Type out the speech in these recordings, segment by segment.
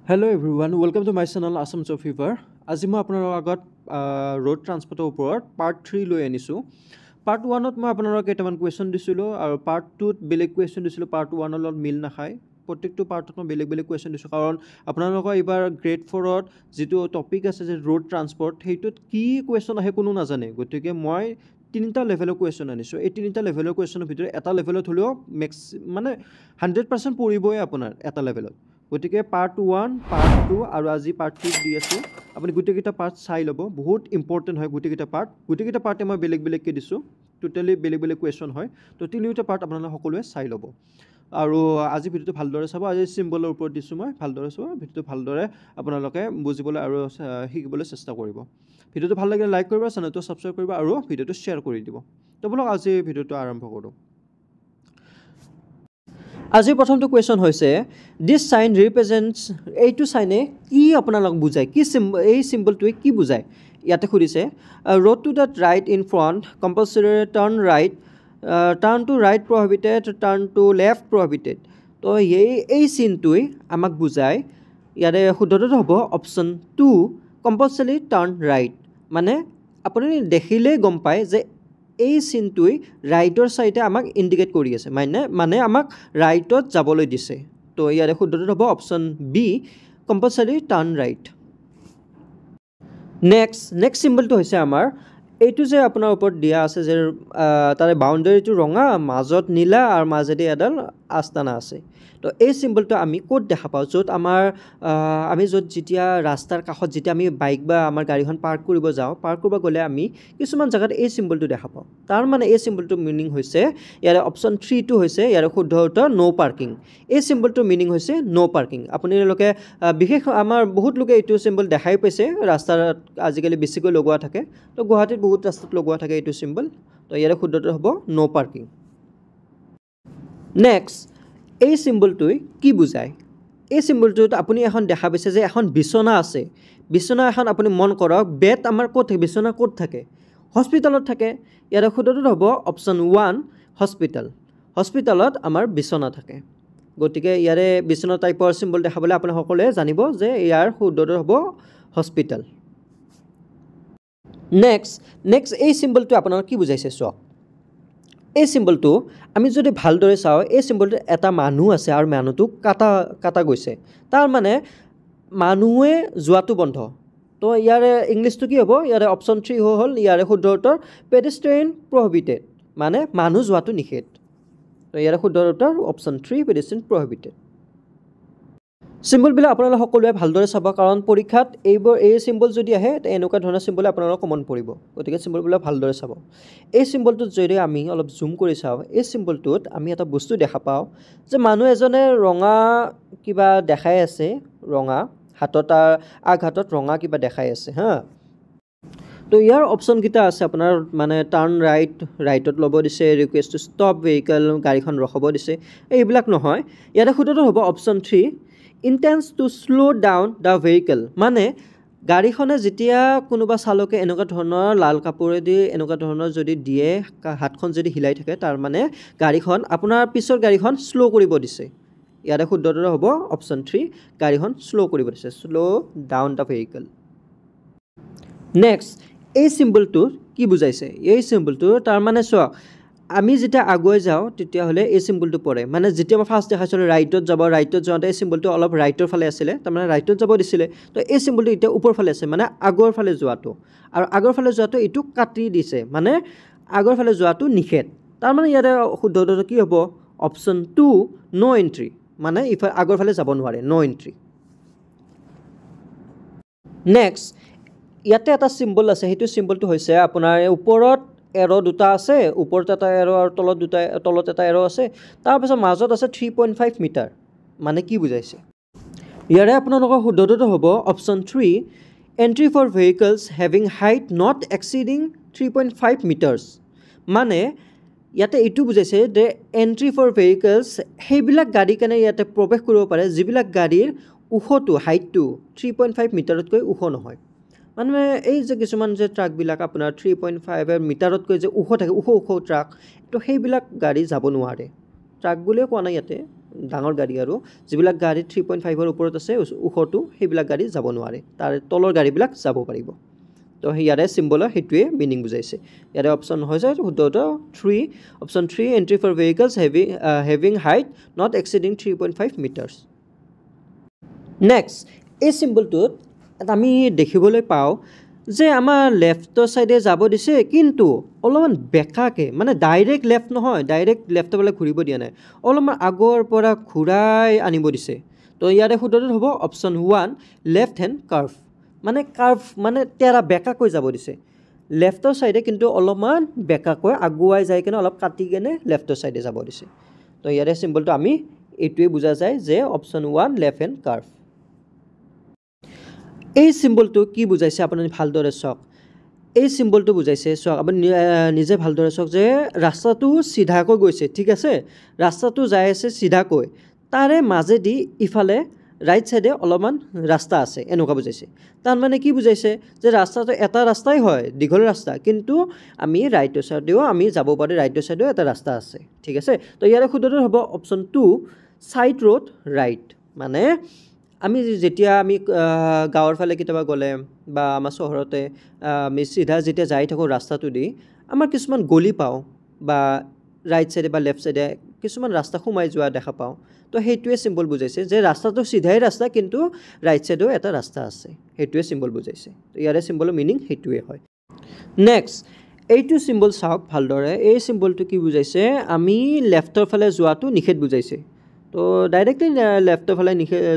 Hello everyone, welcome to my channel Assam Job Fever. আজি মই আপোনালোকৰ আগত ৰোড ট্ৰান্সপৰ্টৰ ওপৰত পাৰ্ট 3 লৈ আনিছোঁ। পাৰ্ট 1ত মই আপোনালোকক কেইটামান কুৱেশ্যন দিছিলোঁ আৰু পাৰ্ট 2ত বেলেগ কুৱেশ্যন দিছিলোঁ। পাৰ্ট 1ৰ লগত মিল নাখায়। প্ৰত্যেকটো পাৰ্টত মই বেলেগ বেলেগ কুৱেশ্যন দিছোঁ কাৰণ আপোনালোকৰ এইবাৰ গ্ৰেড 4ত যিটো টপিক আছে যে ৰোড ট্ৰান্সপৰ্ট সেইটোত কি কুৱেশ্যন আহে কোনো নাজানে। গতিকে মই তিনিটা লেভেলৰ কুৱেশ্যন আনিছোঁ। এই তিনিটা লেভেলৰ কুৱেশ্যনৰ ভিতৰত এটা লেভেলত হ'লেও মানে 100% পৰিবই আপোনাৰ এটা লেভেলত। গতিকে পাৰ্ট 1, পাৰ্ট 2 আৰু আজি পাৰ্ট 3 দি আছোঁ। আপুনি গোটেইকেইটা পাৰ্ট চাই ল'ব, বহুত ইম্পৰ্টেণ্ট হয় গোটেইকেইটা পাৰ্ট। গোটেইকেইটা পাৰ্টে মই বেলেগ বেলেগকৈ দিছোঁ, টোটেলি বেলেগ বেলেগ কুৱেশ্যন হয়। তো তিনিওটা পাৰ্ট আপোনালোকে সকলোৱে চাই ল'ব আৰু আজি ভিডিঅ'টো ভালদৰে চাব। আজি চিম্বলৰ ওপৰত দিছোঁ মই, ভালদৰে চাব ভিডিঅ'টো, ভালদৰে আপোনালোকে বুজিবলৈ আৰু শিকিবলৈ চেষ্টা কৰিব। ভিডিঅ'টো ভাল লাগিলে লাইক কৰিব, চেনেলটো ছাবস্ক্ৰাইব কৰিব আৰু ভিডিঅ'টো শ্বেয়াৰ কৰি দিব। তো বলক আজি ভিডিঅ'টো আৰম্ভ কৰোঁ। আজিৰ প্ৰথমটো কুৱেশ্যন হৈছে দিছ চাইন ৰিপ্ৰেজেণ্টছ, এইটো চাইনে কি আপোনালোক বুজায়, কি এই চিম্বলটোৱে কি বুজায়। ইয়াতে সুধিছে road to the right in front compulsory turn right, turn to right prohibited, turn to left prohibited. তো এই চিনটোৱে আমাক বুজায়। ইয়াৰে শুদ্ধটো হ'ব অপশ্যন 2 কম্পালচৰি টাৰ্ণ ৰাইট। মানে আপুনি দেখিলেই গম পায় যে এই চিনটোৱে ৰাইটৰ চাইডে আমাক ইণ্ডিকেট কৰি আছে, মানে আমাক ৰাইটত যাবলৈ দিছে। তো ইয়াৰে শুদ্ধটো হ'ব option B compulsory turn right. Next চিম্বলটো হৈছে আমাৰ এইটো যে আপোনাৰ ওপৰত দিয়া আছে যে তাৰে বাউণ্ডেৰীটো ৰঙা, মাজত নীলা আৰু মাজেদি এডাল আস্তানা আছে। তো এই চিম্বলটো আমি ক'ত দেখা পাওঁ, য'ত আমি যেতিয়া ৰাস্তাৰ কাষত যেতিয়া আমি বাইক বা আমাৰ গাড়ীখন পাৰ্ক কৰিব যাওঁ, পাৰ্ক কৰিব গ'লে আমি কিছুমান জেগাত এই চিম্বলটো দেখা পাওঁ। তাৰ মানে এই চিম্বলটোৰ মিনিং হৈছে, ইয়াৰে অপশ্যন 3টো হৈছে ইয়াৰে শুদ্ধ উত্তৰ ন' পাৰ্কিং। এই চিম্বলটোৰ মিনিং হৈছে ন' পাৰ্কিং। আপোনালোকে বিশেষ আমাৰ বহুত লোকে এইটো চিম্বল দেখাই পাইছে, ৰাস্তাত আজিকালি বেছিকৈ লগোৱা থাকে। তো গুৱাহাটীত বহুত ৰাস্তাত লগোৱা থাকে এইটো চিম্বল। তো ইয়াৰে শুদ্ধটো হ'ব ন' পাৰ্কিং। নেক্সট, এই চিম্বলটোৱে কি বুজায়। এই চিম্বলটোত আপুনি এখন দেখা পাইছে যে এখন বিচনা আছে। বিচনা এখন আপুনি মন কৰক, বেড আমাৰ ক'ত থাকে, বিচনা ক'ত থাকে, হস্পিটেলত থাকে। ইয়াৰে শুদ্ধটো হ'ব অপশ্যন 1 হস্পিটেল। হস্পিটেলত আমাৰ বিচনা থাকে। গতিকে ইয়াৰে বিচনা টাইপৰ চিম্বল দেখাবলৈ আপুনি সকলোৱে জানিব যে ইয়াৰ শুদ্ধটো হ'ব হস্পিটেল। নেক্সট এই চিম্বলটো আপোনাক কি বুজাইছে চাওক। এই চিম্বলটো আমি যদি ভালদৰে চাওঁ, এই চিম্বলটোত এটা মানুহ আছে আৰু মানুহটো কাটা গৈছে। তাৰ মানে মানুহে যোৱাটো বন্ধ। তো ইয়াৰে ইংলিছটো কি হ'ব, ইয়াৰে অপশ্যন 3 হ'ল ইয়াৰে শুদ্ধ উত্তৰ পেডেষ্ট্ৰিয়ান প্ৰহিবিটেড, মানে মানুহ যোৱাটো নিষেধ। তো ইয়াৰে শুদ্ধ উত্তৰ অপশ্যন 3 পেডেষ্ট্ৰিয়ান প্ৰহিবিটেড। চিম্বলবিলাক আপোনালোকে সকলোৱে ভালদৰে চাব, কাৰণ পৰীক্ষাত এই চিম্বল যদি আহে এনেকুৱা ধৰণৰ চিম্বলে আপোনালোকক কমন পৰিব। গতিকে চিম্বলবিলাক ভালদৰে চাব। এই চিম্বলটোত যদি আমি অলপ জুম কৰি চাওঁ, এই চিম্বলটোত আমি এটা বস্তু দেখা পাওঁ যে মানুহ এজনে ৰঙা কিবা দেখাই আছে, ৰঙা হাতত আগহাতত ৰঙা কিবা দেখাই আছে হা। তো ইয়াৰ অপশ্যনকেইটা আছে আপোনাৰ, মানে টাৰ্ণ ৰাইটত ল'ব দিছে, ৰিকুৱেষ্ট টু ষ্টপ ভেহিকেল, গাড়ীখন ৰখাব দিছে। এইবিলাক নহয়, ইয়াতে শুদ্ধটো হ'ব option 3 intends to slow' down the vehicle. মানে গাড়ীখনে যেতিয়া কোনোবা চালকে এনেকুৱা ধৰণৰ লাল কাপোৰেদি এনেকুৱা ধৰণৰ যদি দিয়ে, হাতখন যদি হিলাই থাকে, তাৰ মানে গাড়ীখন আপোনাৰ পিছৰ গাড়ীখন শ্ল' কৰিব দিছে। ইয়াতে শুদ্ধটো হ'ব অপশ্যন 3 গাড়ীখন শ্ল' কৰিব দিছে, slow' down the vehicle. Next, এই চিম্বলটো কি বুজাইছে। এই চিম্বলটো তাৰমানে চাওক, আমি যেতিয়া আগুৱাই যাওঁ তেতিয়াহ'লে এই চিম্বলটো পৰে। মানে যেতিয়া মই ফাৰ্ষ্ট দেখাইছিলোঁ ৰাইটত যাওঁতে এই চিম্বলটো অলপ ৰাইটৰ ফালে আছিলে, তাৰমানে ৰাইটত যাব দিছিলে। তো এই চিম্বলটো এতিয়া ওপৰ ফালে আছে, মানে আগৰ ফালে যোৱাটো, আৰু আগৰ ফালে যোৱাটো এইটো কাটি দিছে, মানে আগৰ ফালে যোৱাটো নিষেধ। তাৰমানে ইয়াতে শুদ্ধটো কি হ'ব অপশ্যন 2 ন' এণ্ট্ৰি, মানে আগৰ ফালে যাব নোৱাৰে, ন' এণ্ট্ৰি। নেক্সট, ইয়াতে এটা চিম্বল আছে, সেইটো চিম্বলটো হৈছে আপোনাৰ ওপৰত এৰ' দুটা আছে, ওপৰত এটা এৰ' আৰু তলত এটা এৰ' আছে, তাৰপিছত মাজত আছে 3.5 মিটাৰ। মানে কি বুজাইছে। ইয়াৰে আপোনালোকৰ শুদ্ধটো হ'ব option 3 entry for vehicles having height not exceeding 3.5 metres. মানে ইয়াতে এইটো বুজাইছে যে এণ্ট্ৰি ফৰ ভেহিকেলছ সেইবিলাক গাড়ী কাৰণে ইয়াতে প্ৰৱেশ কৰিব পাৰে যিবিলাক গাড়ীৰ ওখটো, হাইটটো 3.5 মিটাৰতকৈ ওখ নহয়। মানে এই যে কিছুমান যে ট্ৰাকবিলাক আপোনাৰ 3.5 মিটাৰতকৈ যে ওখ থাকে, ওখ ট্ৰাক, তো সেইবিলাক গাড়ী যাব নোৱাৰে। ট্ৰাক বুলিয়ে কোৱা নাই ইয়াতে, ডাঙৰ গাড়ী আৰু যিবিলাক গাড়ী 3.5 ৰ ওপৰত আছে ওখটো সেইবিলাক গাড়ী যাব নোৱাৰে তাৰ তলৰ গাড়ীবিলাক যাব পাৰিব তো ইয়াৰে চিম্বলৰ সেইটোৱে মিনিং বুজাইছে ইয়াৰে অপচন হৈ যায় শুদ্ধটো 3 option 3 entry for vehicles having height not exceeding 3.5 metres next এই চিম্বলটোত আমি দেখিবলৈ পাওঁ যে আমাৰ লেফ্টৰ সাইডে যাব দিছে কিন্তু অলপমান বেকাকে মানে ডাইৰেক্ট লেফ্ট নহয় ডাইৰেক্ট লেফ্টৰ ফালে ঘূৰিব দিয়া নাই অলপমান আগৰ পৰা ঘূৰাই আনিব দিছে তো ইয়াৰে শুদ্ধটো হ'ব অপচন 1 লেফ্ট হেণ্ড কাৰ্ভ মানে তেৰা বেকাকৈ যাব দিছে লেফ্টৰ সাইডে কিন্তু অলপমান বেকাকৈ আগুৱাই যায় কিনে অলপ কাটি কিনে লেফ্টৰ সাইডে যাব দিছে তো ইয়াৰে চিম্বলটো আমি এইটোৱে বুজা যায় যে অপচন 1 লেফ্ট হেণ্ড কাৰ্ভ এই চিম্বলটো কি বুজাইছে আপুনি ভালদৰে চাওক এই চিম্বলটো বুজাইছে চাওক আপুনি নিজে ভালদৰে চাওক যে ৰাস্তাটো সিধাকৈ গৈছে ঠিক আছে ৰাস্তাটো যাই আছে সিধাকৈ তাৰে মাজেদি ইফালে ৰাইট সাইডে অলপমান ৰাস্তা আছে এনেকুৱা বুজাইছে তাৰ মানে কি বুজাইছে যে ৰাস্তাটো এটা ৰাস্তাই হয় দীঘল ৰাস্তা কিন্তু আমি ৰাইট সাইডেও আমি যাব পাৰো ৰাইট সাইডেও এটা ৰাস্তা আছে ঠিক আছে তো ইয়াৰে শুদ্ধটো হ'ব অপচন 2 সাইড ৰোড ৰাইট মানে আমি যেতিয়া আমি গাঁৱৰ ফালে কেতিয়াবা গ'লে বা আমাৰ চহৰতে আমি সিধা যেতিয়া যাই থাকোঁ ৰাস্তাটো দি আমাৰ কিছুমান গলি পাওঁ বা ৰাইট সাইডে বা লেফ্ট সাইডে কিছুমান ৰাস্তা সোমাই যোৱা দেখা পাওঁ তো সেইটোৱে চিম্বল বুজাইছে যে ৰাস্তাটো সিধাই ৰাস্তা কিন্তু ৰাইট সাইডেও এটা ৰাস্তা আছে সেইটোৱে চিম্বল বুজাইছে তো ইয়াৰে চিম্বলৰ মিনিং সেইটোৱে হয় নেক্সট এইটো চিম্বল চাওক ভালদৰে এই চিম্বলটো কি বুজাইছে আমি লেফ্টৰ ফালে যোৱাটো নিষেধ বুজাইছে তো ডাইৰেক্টলি লেফ্টৰ ফালে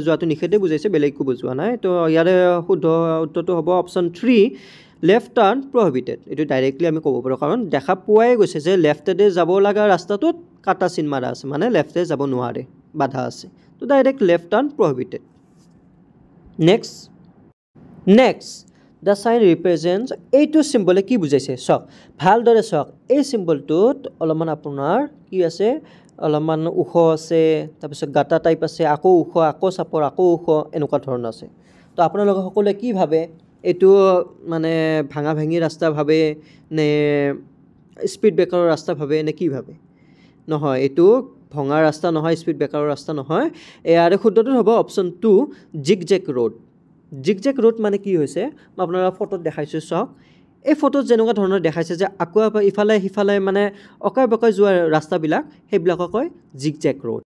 যোৱাটো নিষেধে বুজাইছে বেলেগ একো বুজোৱা নাই তো ইয়াৰে শুদ্ধ উত্তৰটো হ'ব অপচন 3 লেফ্ট টাৰ্ণ প্ৰহিবিটেড এইটো ডাইৰেক্টলি আমি ক'ব পাৰোঁ কাৰণ দেখা পোৱাই গৈছে যে লেফ্টেডে যাব লগা ৰাস্তাটোত কাটা চিন মাৰা আছে মানে লেফ্টে যাব নোৱাৰে বাধা আছে তো direct left turn প্ৰহিবিটেড next the sign ৰিপ্ৰেজেণ্টছ এইটো চিম্বলে কি বুজাইছে চাওক ভালদৰে চাওক এই চিম্বলটোত অলপমান আপোনাৰ কি আছে অলপমান ওখ আছে তাৰপিছত গাটা টাইপ আছে আকৌ ওখ আকৌ চাপৰ আকৌ ওখ এনেকুৱা ধৰণৰ আছে তো আপোনালোকে সকলোৱে কি ভাবে এইটো মানে ভাঙা ভাঙি ৰাস্তা ভাবে নে স্পীড ব্ৰেকাৰৰ ৰাস্তা ভাবে নে কি ভাবে নহয় এইটো ভঙা ৰাস্তা নহয় স্পীড ব্ৰেকাৰৰ ৰাস্তা নহয় ইয়াৰে শুদ্ধটো হ'ব অপচন 2 জিগজেগ ৰোড মানে কি হৈছে মই আপোনালোকক ফটোত দেখাইছোঁ চাওক এই ফটোত যেনেকুৱা ধৰণৰ দেখাইছে যে আকৌ ইফালে সিফালে মানে অকাই বকাই যোৱা ৰাস্তাবিলাক সেইবিলাকক কয় জিগজেগ ৰোড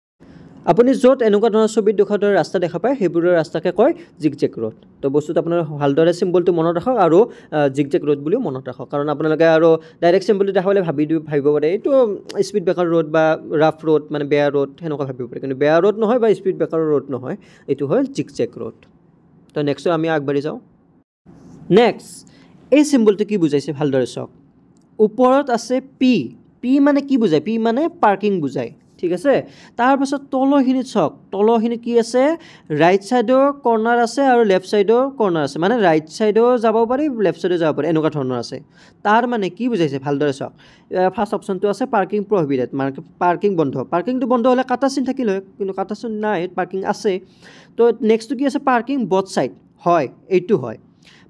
আপুনি য'ত এনেকুৱা ধৰণৰ ছবিত দেখুওৱা দৰে ৰাস্তা দেখা পায় সেইবোৰৰ ৰাস্তাকে কয় জিগজেগ ৰোড তো বস্তুটো আপোনাৰ ভালদৰে চিম্বলটো মনত ৰাখক আৰু জিগজেগ ৰোড বুলিও মনত ৰাখক কাৰণ আপোনালোকে আৰু ডাইৰেক্ট চিম্বলটো দেখাবলৈ ভাবিব পাৰে এইটো স্পীড ব্ৰেকাৰ ৰোড বা ৰাফ ৰোড মানে বেয়া ৰোড সেনেকুৱা ভাবিব পাৰে কিন্তু বেয়া ৰোড নহয় বা স্পীড ব্ৰেকাৰৰ ৰোড নহয় এইটো হ'ল জিগজেগ ৰোড তো নেক্সট আমি আগবাঢ়ি যাওঁ নেক্সট এই চিম্বলটো কি বুজাইছে ভালদৰে চাওক ওপৰত আছে পি মানে কি বুজায় পি মানে পাৰ্কিং বুজায় ঠিক আছে তাৰপাছত তলৰখিনিত চাওক তলৰখিনিত কি আছে ৰাইট সাইডৰ কৰ্নাৰ আছে আৰু লেফ্ট সাইডৰ কৰ্নাৰ আছে মানে ৰাইট সাইডেও যাব পাৰি লেফ্ট সাইডেও যাব পাৰি এনেকুৱা ধৰণৰ আছে তাৰ মানে কি বুজাইছে ভালদৰে চাওক ফাৰ্ষ্ট অপশ্যনটো আছে পাৰ্কিং প্ৰহিবিটেড মানে পাৰ্কিং বন্ধ পাৰ্কিংটো বন্ধ হ'লে কাটা চিন থাকিল হয় কিন্তু কাটা চিন নাই পাৰ্কিং আছে তো নেক্সটটো কি আছে পাৰ্কিং বথ সাইড হয় এইটো হয়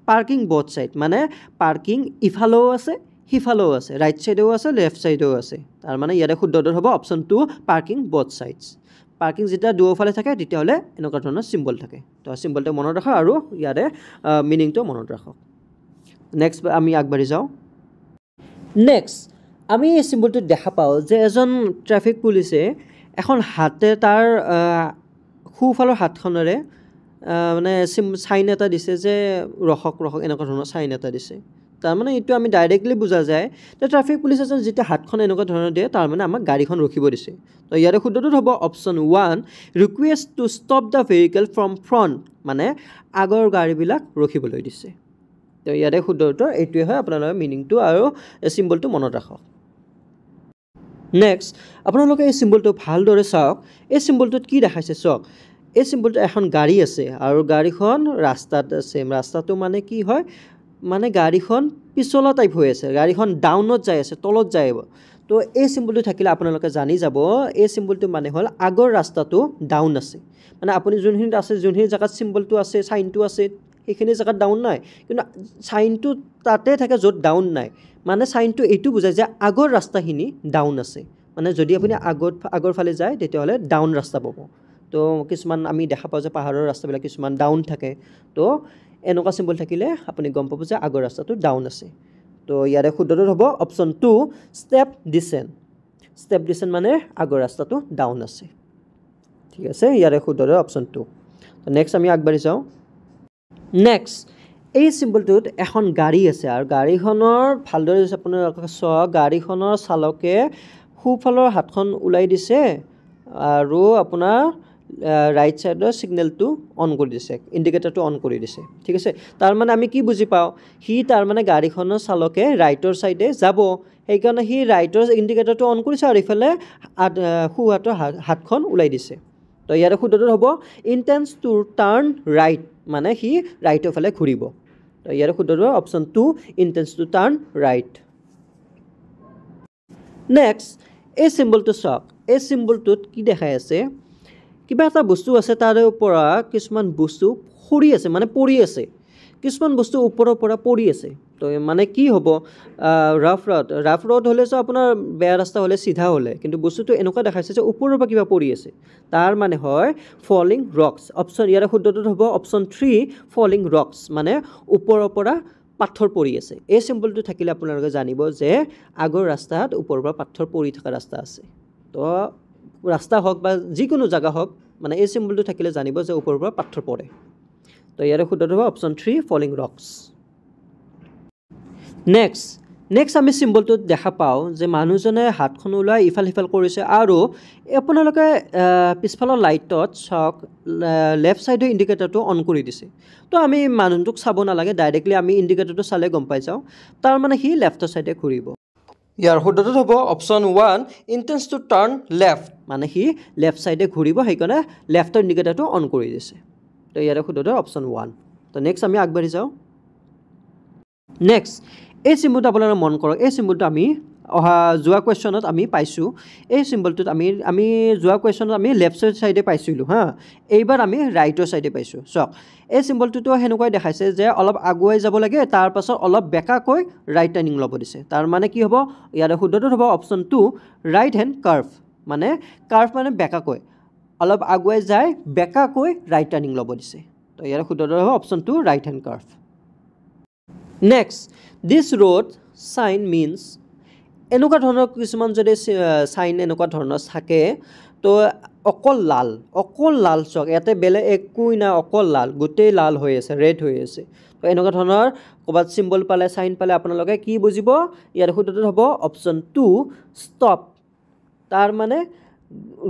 পাৰ্কিং বথ সাইড মানে পাৰ্কিং ইফালেও আছে সিফালেও আছে ৰাইট সাইডেও আছে লেফ্ট সাইডেও আছে তাৰ মানে ইয়াৰে শুদ্ধটো হ'ব অপশ্যন 2 পাৰ্কিং বথ সাইডছ পাৰ্কিং যেতিয়া দুয়োফালে থাকে তেতিয়াহ'লে এনেকুৱা ধৰণৰ চিম্বল থাকে তো চিম্বলটো মনত ৰাখক আৰু ইয়াৰে মিনিংটো মনত ৰাখক নেক্সট আমি আগবাঢ়ি যাওঁ নেক্সট আমি এই চিম্বলটো দেখা পাওঁ যে এজন ট্ৰাফিক পুলিচে এখন হাতে তাৰ সোঁফালৰ হাতখনেৰে মানে চাইন এটা দিছে যে ৰখক এনেকুৱা ধৰণৰ চাইন এটা দিছে তাৰমানে এইটো আমি ডাইৰেক্টলি বুজা যায় যে ট্ৰাফিক পুলিচ এজন যেতিয়া হাতখন এনেকুৱা ধৰণৰ দিয়ে তাৰমানে আমাক গাড়ীখন ৰখিব দিছে তো ইয়াৰে শুদ্ধটো হ'ব option 1 request two stop the vehicle from front মানে আগৰ গাড়ীবিলাক ৰখিবলৈ দিছে তো ইয়াৰে শুদ্ধটো এইটোৱে হয় আপোনালোকে মিনিংটো আৰু চিম্বলটো মনত ৰাখক নেক্সট আপোনালোকে এই চিম্বলটো ভালদৰে চাওক এই চিম্বলটোত কি দেখাইছে চাওক এই চিম্বলটো এখন গাড়ী আছে আৰু গাড়ীখন ৰাস্তাত আছে ৰাস্তাটো মানে কি হয় মানে গাড়ীখন পিছলা টাইপ হৈ আছে গাড়ীখন ডাউনত যাই আছে তলত যায় তো এই চিম্বলটো থাকিলে আপোনালোকে জানি যাব এই চিম্বলটো মানে হ'ল আগৰ ৰাস্তাটো ডাউন আছে মানে আপুনি যোনখিনিত আছে যোনখিনি জেগাত চিম্বলটো আছে চাইনটো আছে সেইখিনি জেগাত ডাউন নাই কিন্তু চাইনটো তাতে থাকে য'ত ডাউন নাই মানে চাইনটো এইটো বুজায় যে আগৰ ৰাস্তাখিনি ডাউন আছে মানে যদি আপুনি আগৰ ফালে যায় তেতিয়াহ'লে ডাউন ৰাস্তা পাব তো কিছুমান আমি দেখা পাওঁ যে পাহাৰৰ ৰাস্তাবিলাক কিছুমান ডাউন থাকে তো এনেকুৱা চিম্বল থাকিলে আপুনি গম পাব যে আগৰ ৰাস্তাটো ডাউন আছে তো ইয়াৰে শুদ্ধটো হ'ব অপশ্যন 2 ষ্টেপ ডিচেণ্ট মানে আগৰ ৰাস্তাটো ডাউন আছে ঠিক আছে ইয়াৰে শুদ্ধটো অপশ্যন 2 তো নেক্সট আমি আগবাঢ়ি যাওঁ নেক্সট এই চিম্বলটোত এখন গাড়ী আছে আৰু গাড়ীখনৰ ভালদৰে আপোনালোকে চাওক গাড়ীখনৰ চালকে সোঁফালৰ হাতখন ওলাই দিছে আৰু আপোনাৰ ৰাইট সাইডৰ সিগনেলটো অন কৰি দিছে ইন্ডিকেটৰটো অন কৰি দিছে ঠিক আছে তাৰ মানে আমি কি বুজি পাওঁ হি তাৰ মানে গাড়ীখনৰ চালকে ৰাইটৰ সাইডে যাব এই কাৰণে হি ৰাইটৰ ইন্ডিকেটৰটো অন কৰিছে আৰু ইফালে সোঁ হাতৰ হাতখন ওলাই দিছে তো ইয়াৰ শুদ্ধটো হ'ব ইন্টেন্স টু টাৰ্ন ৰাইট মানে হি ৰাইটৰ ফালে ঘূৰিব তো ইয়াৰ শুদ্ধটো option 2 intends to turn right next এই চিম্বলটো চাওক এই চিম্বলটোত কি দেখাই আছে কিবা এটা বস্তু আছে তাৰে ওপৰত কিছুমান বস্তু খৰি আছে মানে পৰি আছে কিছুমান বস্তু ওপৰৰ পৰা পৰি আছে তো মানে কি হ'ব ৰাফ ৰড হ'লে যে আপোনাৰ বেয়া ৰাস্তা হ'লে সিধা হ'লে কিন্তু বস্তুটো এনেকুৱা দেখাইছে যে ওপৰৰ পৰা কিবা পৰি আছে তাৰ মানে হয় ফলিং ৰক্স অপশ্যন ইয়াৰ শুদ্ধটো হ'ব অপশ্যন 3 ফলিং ৰক্স মানে ওপৰৰ পৰা পাথৰ পৰি আছে এই চিম্বলটো থাকিলে আপোনালোকে জানিব যে আগৰ ৰাস্তাত ওপৰৰ পৰা পাথৰ পৰি থকা ৰাস্তা আছে তো ৰাস্তা হওক বা যিকোনো জায়গা হওক মানে এই চিম্বলটো থাকিলে জানিব যে ওপৰৰ পৰা পাথৰ পৰে তো ইয়াৰ শুদ্ধটো হ'ব অপশ্যন 3 ফলিং ৰক্স নেক্সট আমি চিম্বলটোত দেখা পাওঁ যে মানুহজনে হাতখন ওলাই ইফাল সিফাল কৰিছে আৰু আপোনালোকে পিছফালৰ লাইটত চাওক লেফ্ট সাইডৰ ইন্ডিকেটৰটো অন কৰি দিছে তো আমি মানুহটোক চাব নালাগে ডাইৰেক্টলি আমি ইন্ডিকেটৰটো চালে গম পাই যাওঁ তাৰ মানে সি লেফ্টৰ সাইডে ঘূৰিব ইয়াৰ শুদ্ধটো হ'ব option 1 intense to turn left মানে সি লেফ্ট সাইডে ঘূৰিব সেইকাৰণে লেফ্টৰ ইন্ডিকেটৰটো অন কৰি দিছে তো ইয়াৰ শুদ্ধটো অপশ্যন 1 তো নেক্সট আমি আগবাঢ়ি যাওঁ নেক্সট এই চিম্বলটো আপোনালোকে মন কৰক এই চিম্বলটো আমি যোৱা কুৱেশ্যনত আমি পাইছোঁ এই চিম্বলটোত আমি যোৱা কুৱেশ্যনত আমি লেফ্ট সাইডে পাইছিলোঁ হা এইবাৰ আমি ৰাইটৰ সাইডে পাইছোঁ চাওক এই চিম্বলটোতো সেনেকুৱাই দেখাইছে যে অলপ আগুৱাই যাব লাগে তাৰ পাছত অলপ বেকাকৈ ৰাইট টাৰ্নিং ল'ব দিছে তাৰ মানে কি হ'ব ইয়াৰ শুদ্ধটো হ'ব অপশ্যন 2 ৰাইট হেণ্ড কাৰ্ভ মানে বেকাকৈ অলপ আগুৱাই যায় বেকাকৈ ৰাইট টাৰ্নিং ল'ব দিছে তো ইয়াৰ শুদ্ধটো হ'ব option 2 right hand curve next this road sign means এনেকুৱা ধৰণৰ কিছুমান যদি চাইন এনেকুৱা ধৰণৰ থাকে তো অকল লাল চাওক ইয়াতে বেলেগ একোই নাই অকল লাল গোটেই লাল হৈ আছে ৰেড হৈ আছে তো এনেকুৱা ধৰণৰ ক'ৰবাত চিম্বল পালে চাইন পালে আপোনালোকে কি বুজিব ইয়াৰ শুদ্ধটো হ'ব অপশ্যন 2 ষ্টপ তাৰ মানে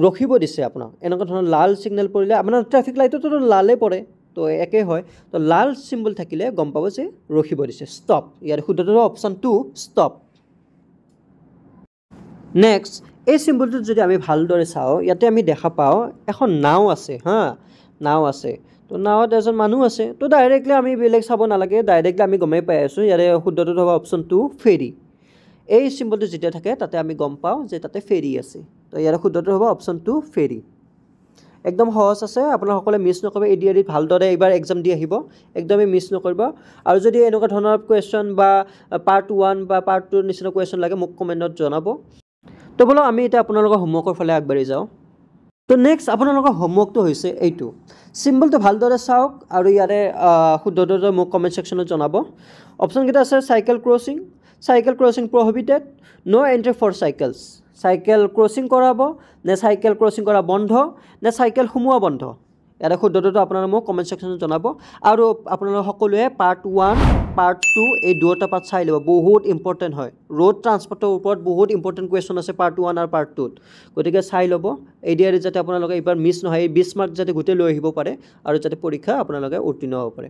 ৰখিব দিছে আপোনাক এনেকুৱা ধৰণৰ লাল সিগনেল পৰিলে আপোনাৰ ট্ৰাফিক লাইটতো লালে পৰে তো একে হয় তো লাল চিম্বল থাকিলে গম পাব যে ৰখিব দিছে ষ্টপ ইয়াৰ শুদ্ধটো অপশ্যন 2 ষ্টপ নেক্সট এই চিম্বলটোত যদি আমি ভালদৰে চাওঁ ইয়াতে আমি দেখা পাওঁ এখন নাও আছে নাও আছে তো নাওত এজন মানুহ আছে তো ডাইৰেক্টলি আমি বেলেগ চাব নালাগে ডাইৰেক্টলি আমি গমেই পাই আছোঁ ইয়াৰে শুদ্ধটো হ'ব অপশ্যন 2 ফেৰী এই চিম্বলটো যেতিয়া থাকে তাতে আমি গম পাওঁ যে তাতে ফেৰী আছে তো ইয়াৰে শুদ্ধটো হ'ব অপশ্যন 2 ফেৰী একদম সহজ আছে আপোনালোকে মিছ নকৰিব এডিআৰইত ভালদৰে এইবাৰ এক্সাম দি আহিব একদমেই মিছ নকৰিব আৰু যদি এনেকুৱা ধৰণৰ কুৱেশ্যন বা পাৰ্ট 1 বা পাৰ্ট 2 নিচিনা কুৱেশ্যন লাগে মোক কমেণ্টত জনাব তো বলক আমি এতিয়া আপোনালোকৰ হোমৱৰ্কৰ ফালে আগবাঢ়ি যাওঁ তো নেক্সট আপোনালোকৰ হোমৱৰ্কটো হৈছে এইটো চিম্বলটো ভালদৰে চাওক আৰু ইয়াৰে শুদ্ধটো মোক কমেণ্ট ছেকশ্যনত জনাব অপশ্যনকেইটা আছে cycle crossing prohibited no entry for cycle crossing কৰাব নে চাইকেল ক্ৰছিং কৰা বন্ধ নে চাইকেল সোমোৱা বন্ধ ইয়াৰে শুদ্ধটো আপোনালোকে মোক কমেণ্ট ছেকশ্যনত জনাব আৰু আপোনালোকে সকলোৱে পাৰ্ট 1 পাৰ্ট 2 এই দুটা পাৰ্ট চাই ল'ব বহুত ইম্পৰ্টেণ্ট হয় ৰোড ট্ৰান্সপৰ্টৰ ওপৰত বহুত ইম্পৰ্টেণ্ট কুৱেশ্যন আছে পাৰ্ট 1 আৰু পাৰ্ট 2 গতিকে চাই ল'ব এডিআৰইত যাতে আপোনালোকে এইবাৰ মিছ নহয় এই 20 মাৰ্ক যাতে গোটেই লৈ আহিব পাৰে আৰু যাতে পৰীক্ষা আপোনালোকে উত্তীৰ্ণ হ'ব পাৰে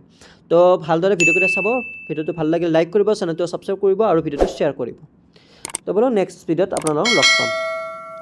তো ভালদৰে ভিডিঅ'কেইটা চাব ভিডিঅ'টো ভাল লাগিলে লাইক কৰিব চেনেলটো ছাবস্ক্ৰাইব কৰিব আৰু ভিডিঅ'টো শ্বেয়াৰ কৰিব তো বলক নেক্সট ভিডিঅ'ত আপোনালোকক লগ পাম